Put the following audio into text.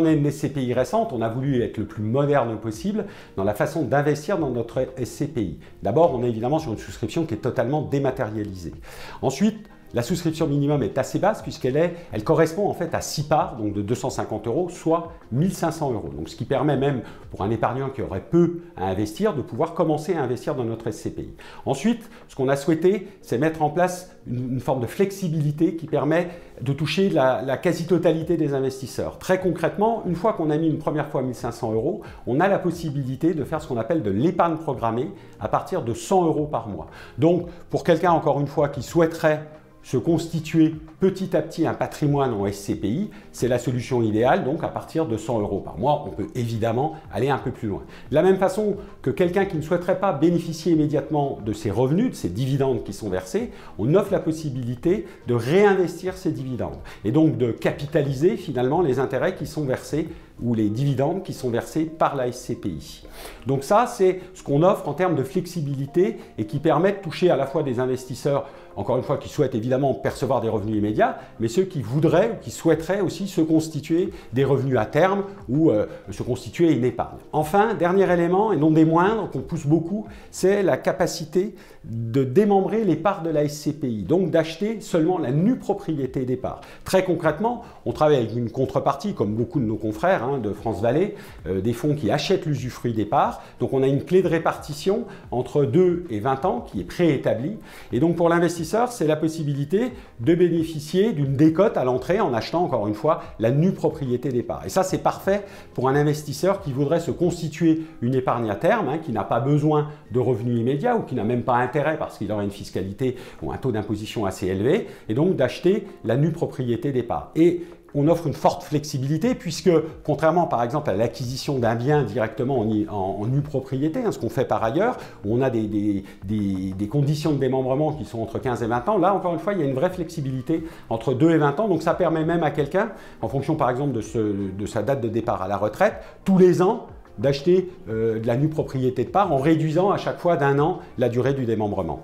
on est une SCPI récente, on a voulu être le plus moderne possible dans la façon d'investir dans notre SCPI. D'abord, on est évidemment sur une souscription qui est totalement dématérialisée. Ensuite, la souscription minimum est assez basse puisqu'elle correspond en fait à 6 parts, donc de 250 €, soit 1 500 €. Donc ce qui permet même pour un épargnant qui aurait peu à investir de pouvoir commencer à investir dans notre SCPI. Ensuite, ce qu'on a souhaité, c'est mettre en place une forme de flexibilité qui permet de toucher la quasi-totalité des investisseurs. Très concrètement, une fois qu'on a mis une première fois 1 500 €, on a la possibilité de faire ce qu'on appelle de l'épargne programmée à partir de 100 € par mois. Donc pour quelqu'un, encore une fois, qui souhaiterait se constituer petit à petit un patrimoine en SCPI, c'est la solution idéale, donc à partir de 100 € par mois. On peut évidemment aller un peu plus loin. De la même façon que quelqu'un qui ne souhaiterait pas bénéficier immédiatement de ses revenus, de ces dividendes qui sont versés, on offre la possibilité de réinvestir ces dividendes et donc de capitaliser finalement les intérêts qui sont versés ou les dividendes qui sont versés par la SCPI. Donc ça, c'est ce qu'on offre en termes de flexibilité et qui permet de toucher à la fois des investisseurs, encore une fois, qui souhaitent évidemment percevoir des revenus immédiats, mais ceux qui voudraient ou qui souhaiteraient aussi se constituer des revenus à terme ou se constituer une épargne. Enfin, dernier élément, et non des moindres, qu'on pousse beaucoup, c'est la capacité de démembrer les parts de la SCPI, donc d'acheter seulement la nue propriété des parts. Très concrètement, on travaille avec une contrepartie, comme beaucoup de nos confrères de France Vallée, des fonds qui achètent l'usufruit des parts. Donc on a une clé de répartition entre 2 et 20 ans qui est préétablie. Et donc pour l'investisseur, c'est la possibilité de bénéficier d'une décote à l'entrée en achetant, encore une fois, la nue propriété des parts. Et ça, c'est parfait pour un investisseur qui voudrait se constituer une épargne à terme, qui n'a pas besoin de revenus immédiats ou qui n'a même pas intérêt parce qu'il aurait une fiscalité ou un taux d'imposition assez élevé, et donc d'acheter la nue propriété des parts. Et on offre une forte flexibilité puisque, contrairement par exemple à l'acquisition d'un bien directement en nue propriété, ce qu'on fait par ailleurs, où on a des conditions de démembrement qui sont entre 15 et 20 ans, là encore une fois, il y a une vraie flexibilité entre 2 et 20 ans. Donc ça permet même à quelqu'un, en fonction par exemple de sa date de départ à la retraite, tous les ans, d'acheter de la nue propriété de part en réduisant à chaque fois d'1 an la durée du démembrement.